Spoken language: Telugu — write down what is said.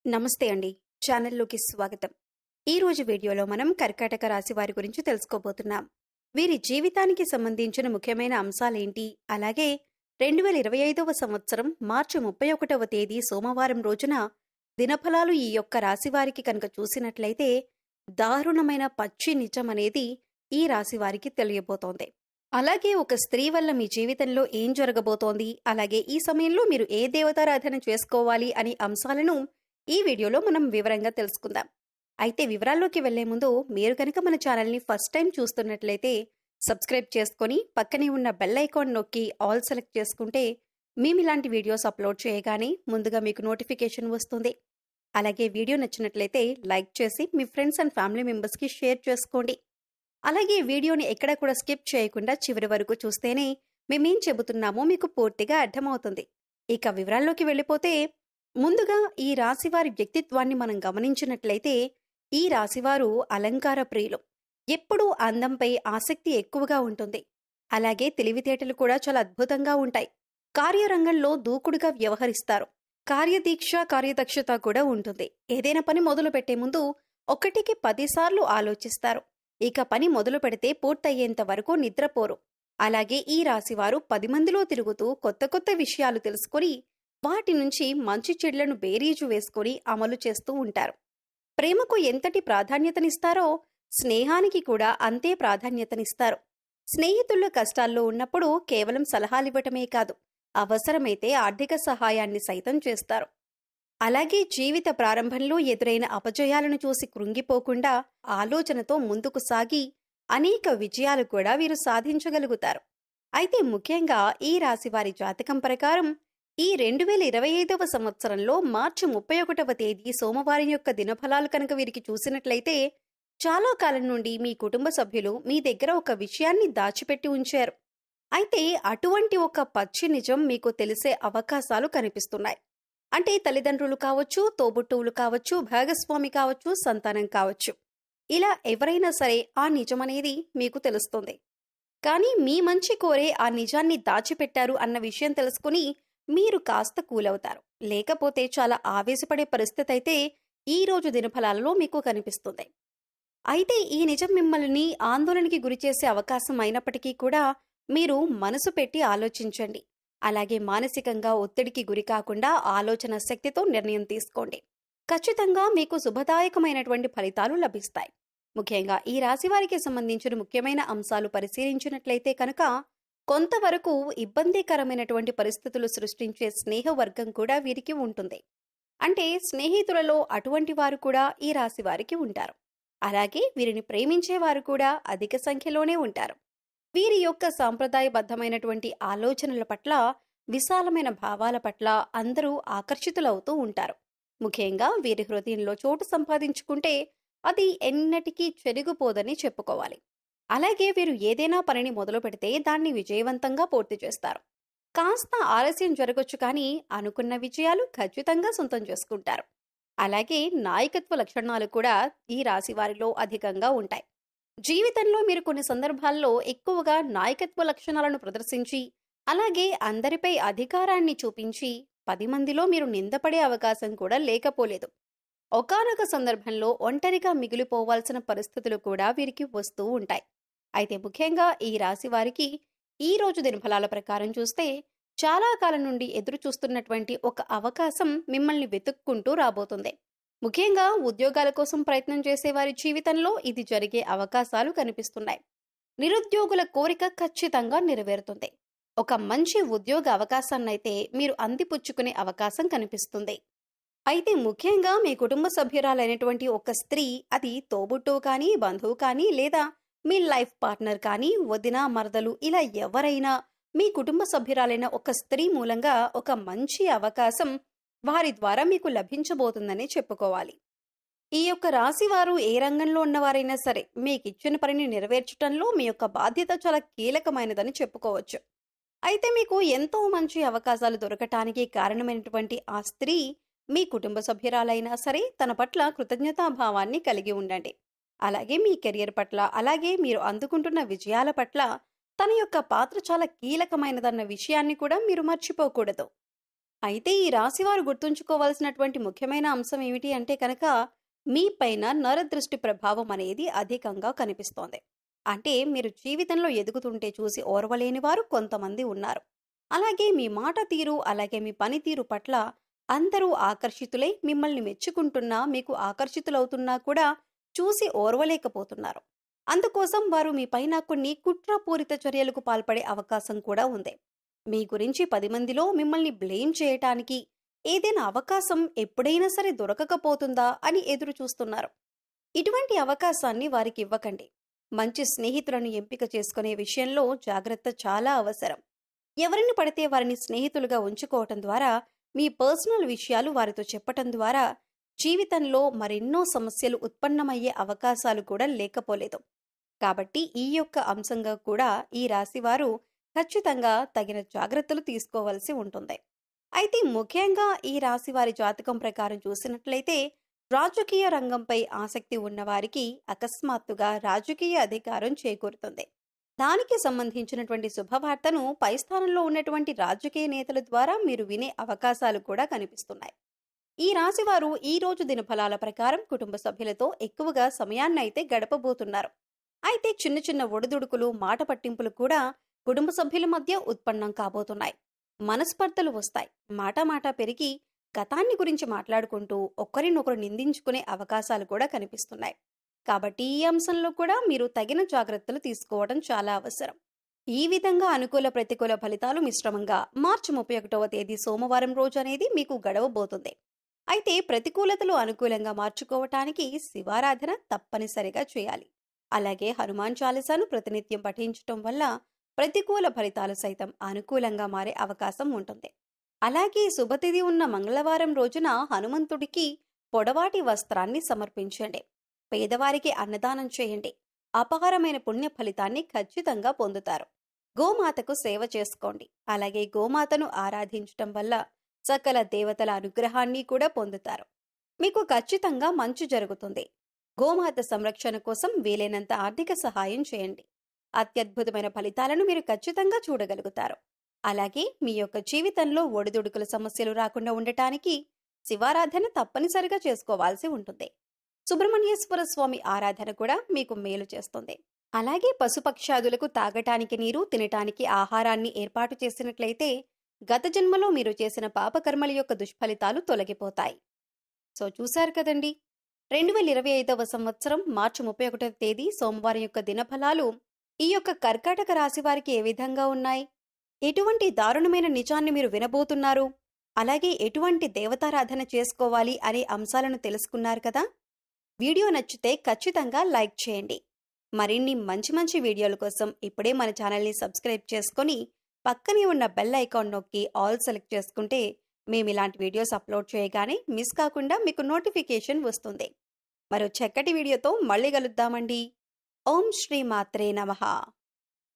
నమస్తే అండి. ఛానల్‌లోకి స్వాగతం. ఈ రోజు వీడియోలో మనం కర్కాటక రాశి వారి గురించి తెలుసుకోబోతున్నాం. వీరి జీవితానికి సంబంధించిన ముఖ్యమైన అంశాలేంటి? అలాగే 2025వ సంవత్సరం మార్చి 31వ తేదీ సోమవారం రోజున దినఫలాలు ఈ యొక్క రాశి వారికి కనుక చూసినట్లయితే దారుణమైన పచ్చి నిజం అనేది ఈ రాశి వారికి తెలియబోతోంది. అలాగే ఒక స్త్రీ వల్ల మీ జీవితంలో ఏం జరగబోతోంది? అలాగే ఈ సమయంలో మీరు ఏ దేవతారాధన చేసుకోవాలి అనే అంశాలను ఈ వీడియోలో మనం వివరంగా తెలుసుకుందాం. అయితే వివరాల్లోకి వెళ్లే ముందు మీరు కనుక మన ఛానల్ని ఫస్ట్ టైం చూస్తున్నట్లయితే సబ్స్క్రైబ్ చేసుకొని పక్కనే ఉన్న బెల్ ఐకాన్ నొక్కి ఆల్ సెలెక్ట్ చేసుకుంటే మేము ఇలాంటి వీడియోస్ అప్లోడ్ చేయగానే ముందుగా మీకు నోటిఫికేషన్ వస్తుంది. అలాగే వీడియో నచ్చినట్లయితే లైక్ చేసి మీ ఫ్రెండ్స్ అండ్ ఫ్యామిలీ మెంబర్స్కి షేర్ చేసుకోండి. అలాగే వీడియోని ఎక్కడా కూడా స్కిప్ చేయకుండా చివరి వరకు చూస్తేనే మేమేం చెబుతున్నామో మీకు పూర్తిగా అర్థమవుతుంది. ఇక వివరాల్లోకి వెళ్ళిపోతే ముందుగా ఈ రాశివారి వ్యక్తిత్వాన్ని మనం గమనించినట్లయితే ఈ రాశివారు అలంకార ప్రియులు. ఎప్పుడూ అందంపై ఆసక్తి ఎక్కువగా ఉంటుంది. అలాగే తెలివితేటలు కూడా చాలా అద్భుతంగా ఉంటాయి. కార్యరంగంలో దూకుడుగా వ్యవహరిస్తారు. కార్యదీక్ష కార్యదక్షత కూడా ఉంటుంది. ఏదైనా పని మొదలు పెట్టే ముందు 1కి 10 సార్లు ఆలోచిస్తారు. ఇక పని మొదలు పెడితే పూర్తయ్యేంత వరకు నిద్రపోరు. అలాగే ఈ రాశివారు 10 మందిలో తిరుగుతూ కొత్త కొత్త విషయాలు తెలుసుకొని వాటి నుంచి మంచి చెడులను బేరీజు వేసుకొని అమలు చేస్తూ ఉంటారు. ప్రేమకు ఎంతటి ప్రాధాన్యతనిస్తారో స్నేహానికి కూడా అంతే ప్రాధాన్యతనిస్తారు. స్నేహితుల కష్టాల్లో ఉన్నప్పుడు కేవలం సలహాలివ్వటమే కాదు, అవసరమైతే ఆర్థిక సహాయాన్ని సైతం చేస్తారు. అలాగే జీవిత ప్రారంభంలో ఎదురైన అపజయాలను చూసి కృంగిపోకుండా ఆలోచనతో ముందుకు సాగి అనేక విజయాలు కూడా వీరు సాధించగలుగుతారు. అయితే ముఖ్యంగా ఈ రాశివారి జాతకం ప్రకారం ఈ 2025వ సంవత్సరంలో మార్చి 31వ తేదీ సోమవారం యొక్క దినఫలాలు కనుక వీరికి చూసినట్లయితే చాలా కాలం నుండి మీ కుటుంబ సభ్యులు మీ దగ్గర ఒక విషయాన్ని దాచిపెట్టి ఉంచారు. అయితే అటువంటి ఒక పచ్చి నిజం మీకు తెలిసే అవకాశాలు కనిపిస్తున్నాయి. అంటే తల్లిదండ్రులు కావచ్చు, తోబుట్టువులు కావచ్చు, భాగస్వామి కావచ్చు, సంతానం కావచ్చు, ఇలా ఎవరైనా సరే ఆ నిజమనేది మీకు తెలుస్తుంది. కానీ మీ మంచి కోరే ఆ నిజాన్ని దాచిపెట్టారు అన్న విషయం తెలుసుకుని మీరు కాస్త కూలవుతారు. లేకపోతే చాలా ఆవేశపడే పరిస్థితి అయితే ఈ రోజు దినఫలాలలో మీకు కనిపిస్తుంది. అయితే ఈ నిజం మిమ్మల్ని ఆందోళనకి గురిచేసే అవకాశం అయినప్పటికీ కూడా మీరు మనసు పెట్టి ఆలోచించండి. అలాగే మానసికంగా ఒత్తిడికి గురి కాకుండా ఆలోచన శక్తితో నిర్ణయం తీసుకోండి. ఖచ్చితంగా మీకు శుభదాయకమైనటువంటి ఫలితాలు లభిస్తాయి. ముఖ్యంగా ఈ రాశి వారికి సంబంధించిన ముఖ్యమైన అంశాలు పరిశీలించినట్లయితే కనుక కొంతవరకు ఇబ్బందికరమైనటువంటి పరిస్థితులు సృష్టించే స్నేహవర్గం కూడా వీరికి ఉంటుంది. అంటే స్నేహితులలో అటువంటి వారు కూడా ఈ రాశి వారికి ఉంటారు. అలాగే వీరిని ప్రేమించేవారు కూడా అధిక సంఖ్యలోనే ఉంటారు. వీరి యొక్క సాంప్రదాయబద్ధమైనటువంటి ఆలోచనల పట్ల, విశాలమైన భావాల పట్ల అందరూ ఆకర్షితులవుతూ ఉంటారు. ముఖ్యంగా వీరి హృదయంలో చోటు సంపాదించుకుంటే అది ఎన్నటికీ చెరిగిపోదని చెప్పుకోవాలి. అలాగే వీరు ఏదైనా పనిని మొదలు పెడితే దాన్ని విజయవంతంగా పూర్తి చేస్తారు. కాస్త ఆలస్యం జరగొచ్చు కానీ అనుకున్న విజయాలు ఖచ్చితంగా సొంతం చేసుకుంటారు. అలాగే నాయకత్వ లక్షణాలు కూడా ఈ రాశి వారిలో అధికంగా ఉంటాయి. జీవితంలో మీరు కొన్ని సందర్భాల్లో ఎక్కువగా నాయకత్వ లక్షణాలను ప్రదర్శించి అలాగే అందరిపై అధికారాన్ని చూపించి 10 మందిలో మీరు నిందపడే అవకాశం కూడా లేకపోలేదు. ఒకానొక సందర్భంలో ఒంటరిగా మిగిలిపోవాల్సిన పరిస్థితులు కూడా వీరికి వస్తూ ఉంటాయి. అయితే ముఖ్యంగా ఈ రాశి వారికి ఈ రోజు దినఫలాల ప్రకారం చూస్తే చాలా కాలం నుండి ఎదురు చూస్తున్నటువంటి ఒక అవకాశం మిమ్మల్ని వెతుక్కుంటూ రాబోతుంది. ముఖ్యంగా ఉద్యోగాల కోసం ప్రయత్నం చేసే వారి జీవితంలో ఇది జరిగే అవకాశాలు కనిపిస్తున్నాయి. నిరుద్యోగుల కోరిక ఖచ్చితంగా నెరవేరుతుంది. ఒక మంచి ఉద్యోగ అవకాశాన్నైతే మీరు అందిపుచ్చుకునే అవకాశం కనిపిస్తుంది. అయితే ముఖ్యంగా మీ కుటుంబ సభ్యురాలైనటువంటి ఒక స్త్రీ, అది తోబుట్టువు కానీ, బంధువు కానీ, లేదా మీ లైఫ్ పార్ట్నర్ కానీ, వదిన, మరదలు, ఇలా ఎవరైనా మీ కుటుంబ సభ్యురాలైన ఒక స్త్రీ మూలంగా ఒక మంచి అవకాశం వారి ద్వారా మీకు లభించబోతుందని చెప్పుకోవాలి. ఈ యొక్క రాశి వారు ఏ రంగంలో ఉన్నవారైనా సరే మీకిచ్చిన పనిని నెరవేర్చడంలో మీ యొక్క బాధ్యత చాలా కీలకమైనదని చెప్పుకోవచ్చు. అయితే మీకు ఎంతో మంచి అవకాశాలు దొరకటానికి కారణమైనటువంటి ఆ స్త్రీ మీ కుటుంబ సభ్యురాలైనా సరే తన పట్ల కృతజ్ఞతాభావాన్ని కలిగి ఉండండి. అలాగే మీ కెరియర్ పట్ల, అలాగే మీరు అందుకుంటున్న విజయాల పట్ల తన యొక్క పాత్ర చాలా కీలకమైనదన్న విషయాన్ని కూడా మీరు మర్చిపోకూడదు. అయితే ఈ రాశివారు గుర్తుంచుకోవాల్సినటువంటి ముఖ్యమైన అంశం ఏమిటి అంటే కనుక మీ పైన నరదృష్టి ప్రభావం అనేది అధికంగా కనిపిస్తోంది. అంటే మీరు జీవితంలో ఎదుగుతుంటే చూసి ఓర్వలేని వారు కొంతమంది ఉన్నారు. అలాగే మీ మాట తీరు, అలాగే మీ పనితీరు పట్ల అందరూ ఆకర్షితులై మిమ్మల్ని మెచ్చుకుంటున్నా, మీకు ఆకర్షితులవుతున్నా కూడా చూసి ఓర్వలేకపోతున్నారు. అందుకోసం వారు మీ పైన కొన్ని కుట్రపూరిత చర్యలకు పాల్పడే అవకాశం కూడా ఉంది. మీ గురించి 10 మందిలో మిమ్మల్ని బ్లేమ్ చేయటానికి ఏదైనా అవకాశం ఎప్పుడైనా సరే దొరకకపోతుందా అని ఎదురు చూస్తున్నారు. ఇటువంటి అవకాశాన్ని వారికి ఇవ్వకండి. మంచి స్నేహితులను ఎంపిక చేసుకునే విషయంలో జాగ్రత్త చాలా అవసరం. ఎవరిని పడితే వారిని స్నేహితులుగా ఉంచుకోవటం ద్వారా, మీ పర్సనల్ విషయాలు వారితో చెప్పటం ద్వారా జీవితంలో మరెన్నో సమస్యలు ఉత్పన్నమయ్యే అవకాశాలు కూడా లేకపోలేదు. కాబట్టి ఈ యొక్క అంశంగా కూడా ఈ రాశివారు ఖచ్చితంగా తగిన జాగ్రత్తలు తీసుకోవాల్సి ఉంటుంది. అయితే ముఖ్యంగా ఈ రాశి వారి జాతకం ప్రకారం చూసినట్లయితే రాజకీయ రంగంపై ఆసక్తి ఉన్నవారికి అకస్మాత్తుగా రాజకీయ అధికారం చేకూరుతుంది. దానికి సంబంధించినటువంటి శుభవార్తను పై స్థానంలో ఉన్నటువంటి రాజకీయ నేతల ద్వారా మీరు వినే అవకాశాలు కూడా కనిపిస్తున్నాయి. ఈ రాశివారు ఈ రోజు దినఫలాల ప్రకారం కుటుంబ సభ్యులతో ఎక్కువగా సమయాన్నైతే గడపబోతున్నారు. అయితే చిన్న చిన్న ఒడిదుడుకులు, మాట పట్టింపులు కూడా కుటుంబ సభ్యుల మధ్య ఉత్పన్నం కాబోతున్నాయి. మనస్పర్ధలు వస్తాయి. మాట పెరిగి గతాన్ని గురించి మాట్లాడుకుంటూ ఒకరినొకరు నిందించుకునే అవకాశాలు కూడా కనిపిస్తున్నాయి. కాబట్టి ఈ అంశంలో కూడా మీరు తగిన జాగ్రత్తలు తీసుకోవడం చాలా అవసరం. ఈ విధంగా అనుకూల ప్రతికూల ఫలితాలు మిశ్రమంగా మార్చి 31వ తేదీ సోమవారం రోజు అనేది మీకు గడవబోతుంది. అయితే ప్రతికూలతలు అనుకూలంగా మార్చుకోవటానికి శివారాధన తప్పనిసరిగా చేయాలి. అలాగే హనుమాన్ చాలీసాను ప్రతినిత్యం పఠించటం వల్ల ప్రతికూల ఫలితాలు సైతం అనుకూలంగా మారే అవకాశం ఉంటుంది. అలాగే శుభతిథి ఉన్న మంగళవారం రోజున హనుమంతుడికి పొడవాటి వస్త్రాన్ని సమర్పించండి. పేదవారికి అన్నదానం చేయండి. అపారమైన పుణ్య ఫలితాన్ని ఖచ్చితంగా పొందుతారు. గోమాతకు సేవ చేసుకోండి. అలాగే గోమాతను ఆరాధించటం వల్ల సకల దేవతల అనుగ్రహాన్ని కూడా పొందుతారు. మీకు ఖచ్చితంగా మంచి జరుగుతుంది. గోమాత సంరక్షణ కోసం వీలైనంత ఆర్థిక సహాయం చేయండి. అత్యద్భుతమైన ఫలితాలను మీరు ఖచ్చితంగా చూడగలుగుతారు. అలాగే మీ యొక్క జీవితంలో ఒడిదుడుకుల సమస్యలు రాకుండా ఉండటానికి శివారాధన తప్పనిసరిగా చేసుకోవాల్సి ఉంటుంది. సుబ్రహ్మణ్యేశ్వర స్వామి ఆరాధన కూడా మీకు మేలు చేస్తుంది. అలాగే పశుపక్షాదులకు తాగటానికి నీరు, తినటానికి ఆహారాన్ని ఏర్పాటు చేసినట్లయితే గత జన్మలో మీరు చేసిన పాపకర్మల యొక్క దుష్ఫలితాలు తొలగిపోతాయి. సో చూశారు కదండి, 2025వ సంవత్సరం మార్చి 31వ తేదీ సోమవారం యొక్క దినఫలాలు ఈ యొక్క కర్కాటక రాశి వారికి ఏ విధంగా ఉన్నాయి? ఎటువంటి దారుణమైన నిజాన్ని మీరు వినబోతున్నారు? అలాగే ఎటువంటి దేవతారాధన చేసుకోవాలి అనే అంశాలను తెలుసుకున్నారు కదా? వీడియో నచ్చితే ఖచ్చితంగా లైక్ చేయండి. మరిన్ని మంచి వీడియోల కోసం ఇప్పుడే మన ఛానల్ని సబ్స్క్రైబ్ చేసుకొని పక్కనే ఉన్న బెల్ ఐకాన్ నొక్కి ఆల్ సెలెక్ట్ చేసుకుంటే మేము ఇలాంటి వీడియోస్ అప్లోడ్ చేయగానే మిస్ కాకుండా మీకు నోటిఫికేషన్ వస్తుంది. మరో చక్కటి వీడియోతో మళ్ళీ కలుద్దామండి. ఓం శ్రీ మాత్రే నమః.